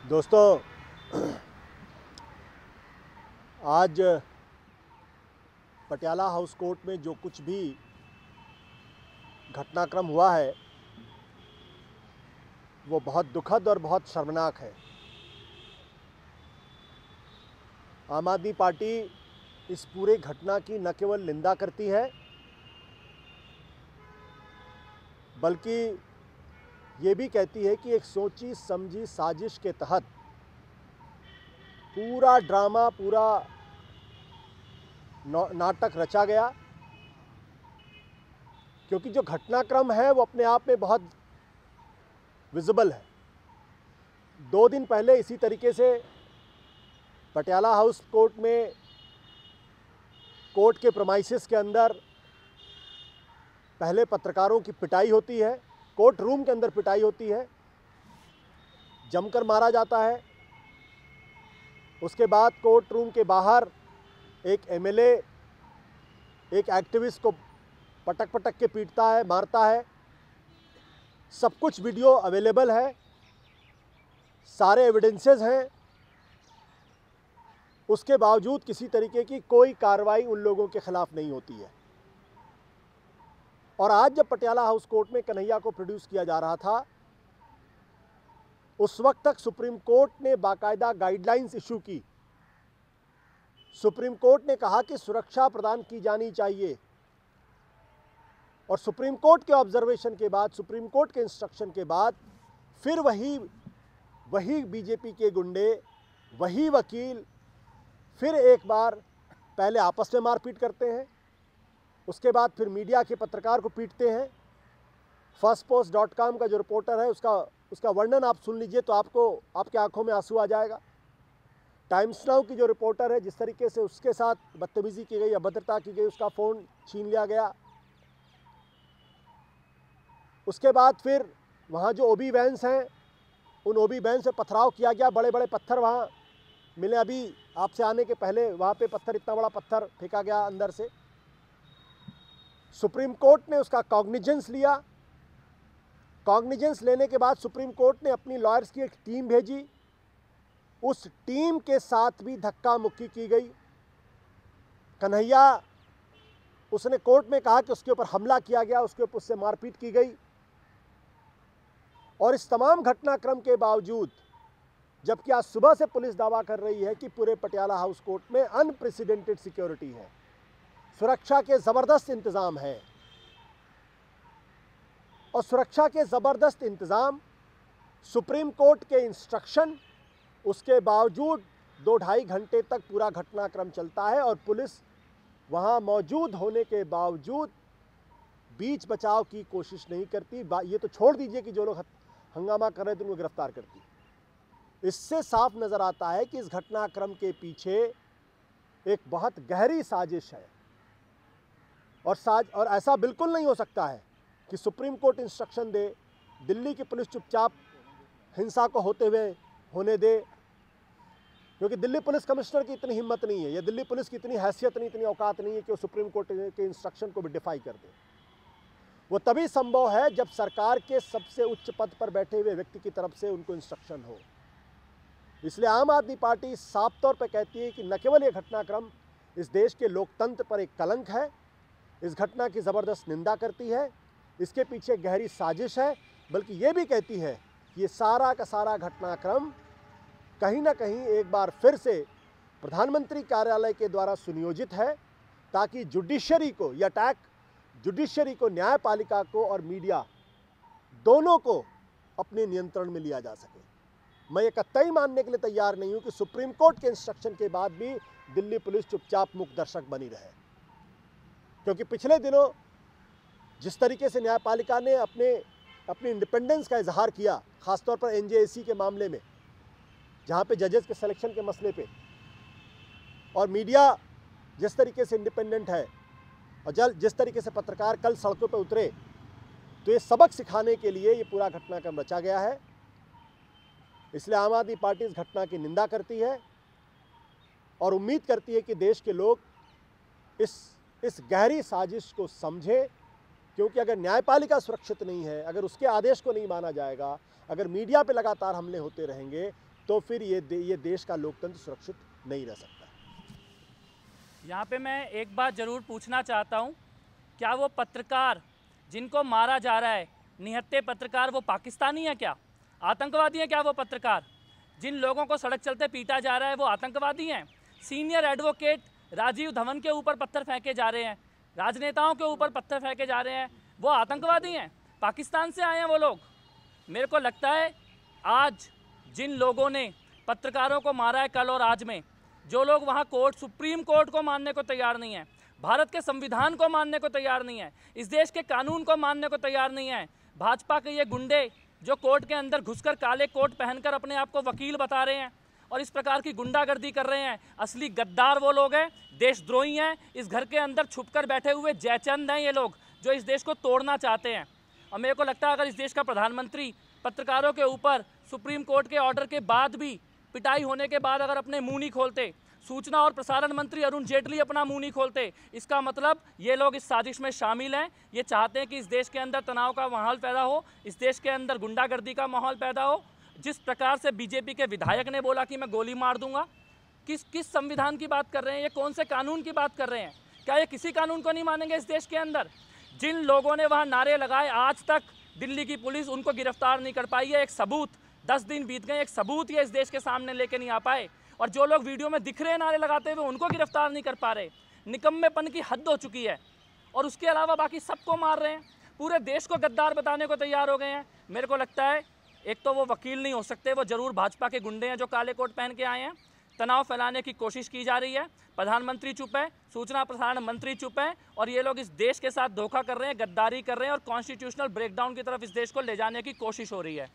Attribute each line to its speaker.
Speaker 1: दोस्तों, आज Patiala house court में जो कुछ भी घटनाक्रम हुआ है वो बहुत दुखद और बहुत शर्मनाक है। आम आदमी पार्टी इस पूरे घटना की न केवल निंदा करती है बल्कि ये भी कहती है कि एक सोची समझी साजिश के तहत पूरा ड्रामा, पूरा नाटक रचा गया। क्योंकि जो घटनाक्रम है वो अपने आप में बहुत विजिबल है। 2 दिन पहले इसी तरीके से पटियाला हाउस कोर्ट में कोर्ट के प्रेमाइसेस के अंदर पहले पत्रकारों की पिटाई होती है, कोर्ट रूम के अंदर पिटाई होती है, जमकर मारा जाता है। उसके बाद कोर्ट रूम के बाहर एक एमएलए एक एक्टिविस्ट को पटक पटक के पीटता है, मारता है। सब कुछ वीडियो अवेलेबल है, सारे एविडेंसेस हैं। उसके बावजूद किसी तरीके की कोई कार्रवाई उन लोगों के खिलाफ नहीं होती है। और आज जब पटियाला हाउस कोर्ट में कन्हैया को प्रोड्यूस किया जा रहा था, उस वक्त तक सुप्रीम कोर्ट ने बाकायदा गाइडलाइंस इशू की। सुप्रीम कोर्ट ने कहा कि सुरक्षा प्रदान की जानी चाहिए और सुप्रीम कोर्ट के ऑब्जर्वेशन के बाद, सुप्रीम कोर्ट के इंस्ट्रक्शन के बाद फिर वही बीजेपी के गुंडे, वही वकील फिर एक बार पहले आपस में मारपीट करते हैं, उसके बाद फिर मीडिया के पत्रकार को पीटते हैं। firstpost.com का जो रिपोर्टर है उसका वर्णन आप सुन लीजिए तो आपके आंखों में आंसू आ जाएगा। टाइम्स नाउ की जो रिपोर्टर है, जिस तरीके से उसके साथ बदतमीजी की गई, अभद्रता की गई, उसका फ़ोन छीन लिया गया। उसके बाद फिर वहाँ जो ओबी वैन्स हैं, उन ओबी वैन से पथराव किया गया। बड़े बड़े पत्थर वहाँ मिले। अभी आपसे आने के पहले वहाँ पे इतना बड़ा पत्थर फेंका गया अंदर से। सुप्रीम कोर्ट ने उसका कॉग्निजेंस लिया। कॉग्निजेंस लेने के बाद सुप्रीम कोर्ट ने अपनी लॉयर्स की एक टीम भेजी। उस टीम के साथ भी धक्का मुक्की की गई। कन्हैया, उसने कोर्ट में कहा कि उसके ऊपर हमला किया गया, उससे मारपीट की गई। और इस तमाम घटनाक्रम के बावजूद, जबकि आज सुबह से पुलिस दावा कर रही है कि पूरे पटियाला हाउस कोर्ट में अनप्रेसिडेंटेड सिक्योरिटी है, सुरक्षा के ज़बरदस्त इंतज़ाम है। और सुरक्षा के ज़बरदस्त इंतज़ाम, सुप्रीम कोर्ट के इंस्ट्रक्शन, उसके बावजूद 2-2.5 घंटे तक पूरा घटनाक्रम चलता है और पुलिस वहाँ मौजूद होने के बावजूद बीच बचाव की कोशिश नहीं करती। ये तो छोड़ दीजिए कि जो लोग हंगामा कर रहे थे उनको गिरफ्तार करती। इससे साफ नज़र आता है कि इस घटनाक्रम के पीछे एक बहुत गहरी साजिश है। और ऐसा बिल्कुल नहीं हो सकता है कि सुप्रीम कोर्ट इंस्ट्रक्शन दे, दिल्ली की पुलिस चुपचाप हिंसा को होने दे। क्योंकि दिल्ली पुलिस कमिश्नर की इतनी हिम्मत नहीं है, या दिल्ली पुलिस की इतनी हैसियत नहीं, इतनी औकात नहीं है कि वो सुप्रीम कोर्ट के इंस्ट्रक्शन को भी डिफाई कर दे। वो तभी संभव है जब सरकार के सबसे उच्च पद पर बैठे हुए व्यक्ति की तरफ से उनको इंस्ट्रक्शन हो। इसलिए आम आदमी पार्टी साफ तौर पर कहती है कि न केवल ये घटनाक्रम इस देश के लोकतंत्र पर एक कलंक है, इस घटना की ज़बरदस्त निंदा करती है, इसके पीछे गहरी साजिश है, बल्कि ये भी कहती है कि ये सारा का सारा घटनाक्रम कहीं ना कहीं एक बार फिर से प्रधानमंत्री कार्यालय के द्वारा सुनियोजित है, ताकि जुडिशरी को, यह अटैक जुडिशरी को, न्यायपालिका को और मीडिया दोनों को अपने नियंत्रण में लिया जा सके। मैं ये कतई मानने के लिए तैयार नहीं हूं कि सुप्रीम कोर्ट के इंस्ट्रक्शन के बाद भी दिल्ली पुलिस चुपचाप मूक दर्शक बनी रहे। क्योंकि पिछले दिनों जिस तरीके से न्यायपालिका ने अपनी इंडिपेंडेंस का इजहार किया, खासतौर पर एनजेएसी के मामले में, जहाँ पे जजेस के सिलेक्शन के मसले पे, और मीडिया जिस तरीके से इंडिपेंडेंट है, और जिस तरीके से पत्रकार कल सड़कों पर उतरे, तो ये सबक सिखाने के लिए ये पूरा घटनाक्रम रचा गया है। इसलिए आम आदमी पार्टी इस घटना की निंदा करती है और उम्मीद करती है कि देश के लोग इस गहरी साजिश को समझें। क्योंकि अगर न्यायपालिका सुरक्षित नहीं है, अगर उसके आदेश को नहीं माना जाएगा, अगर मीडिया पे लगातार हमले होते रहेंगे, तो फिर ये देश का लोकतंत्र सुरक्षित नहीं रह सकता।
Speaker 2: यहाँ पे मैं एक बात ज़रूर पूछना चाहता हूँ, क्या वो पत्रकार जिनको मारा जा रहा है, निहत्थे पत्रकार, वो पाकिस्तानी है क्या? आतंकवादी हैं क्या वो पत्रकार? जिन लोगों को सड़क चलते पीटा जा रहा है वो आतंकवादी हैं? सीनियर एडवोकेट राजीव धवन के ऊपर पत्थर फेंके जा रहे हैं, राजनेताओं के ऊपर पत्थर फेंके जा रहे हैं, वो आतंकवादी हैं? पाकिस्तान से आए हैं वो लोग। मेरे को लगता है आज जिन लोगों ने पत्रकारों को मारा है, कल और आज में, जो लोग वहाँ कोर्ट, सुप्रीम कोर्ट को मानने को तैयार नहीं है, भारत के संविधान को मानने को तैयार नहीं है, इस देश के कानून को मानने को तैयार नहीं है, भाजपा के ये गुंडे जो कोर्ट के अंदर घुसकर काले कोट पहनकर अपने आप को वकील बता रहे हैं और इस प्रकार की गुंडागर्दी कर रहे हैं, असली गद्दार वो लोग हैं, देशद्रोही हैं। इस घर के अंदर छुपकर बैठे हुए जयचंद हैं ये लोग, जो इस देश को तोड़ना चाहते हैं। और मेरे को लगता है अगर इस देश का प्रधानमंत्री पत्रकारों के ऊपर सुप्रीम कोर्ट के ऑर्डर के बाद भी, पिटाई होने के बाद अगर अपने मुंह नहीं खोलते, सूचना और प्रसारण मंत्री अरुण जेटली अपना मुंह नहीं खोलते, इसका मतलब ये लोग इस साजिश में शामिल हैं। ये चाहते हैं कि इस देश के अंदर तनाव का माहौल पैदा हो, इस देश के अंदर गुंडागर्दी का माहौल पैदा हो। जिस प्रकार से बीजेपी के विधायक ने बोला कि मैं गोली मार दूंगा, किस संविधान की बात कर रहे हैं? ये कौन से कानून की बात कर रहे हैं? क्या ये किसी कानून को नहीं मानेंगे इस देश के अंदर? जिन लोगों ने वहाँ नारे लगाए, आज तक दिल्ली की पुलिस उनको गिरफ्तार नहीं कर पाई है। एक सबूत, 10 दिन बीत गए, एक सबूत ये इस देश के सामने लेके नहीं आ पाए। और जो लोग वीडियो में दिख रहे हैं नारे लगाते हुए, उनको गिरफ्तार नहीं कर पा रहे। निकम्मेपन की हद हो चुकी है। और उसके अलावा बाकी सबको मार रहे हैं, पूरे देश को गद्दार बताने को तैयार हो गए हैं। मेरे को लगता है एक तो वो वकील नहीं हो सकते, वो जरूर भाजपा के गुंडे हैं जो काले कोट पहन के आए हैं। तनाव फैलाने की कोशिश की जा रही है। प्रधानमंत्री चुप है, सूचना प्रसारण मंत्री चुप है, और ये लोग इस देश के साथ धोखा कर रहे हैं, गद्दारी कर रहे हैं और कॉन्स्टिट्यूशनल ब्रेकडाउन की तरफ इस देश को ले जाने की कोशिश हो रही है।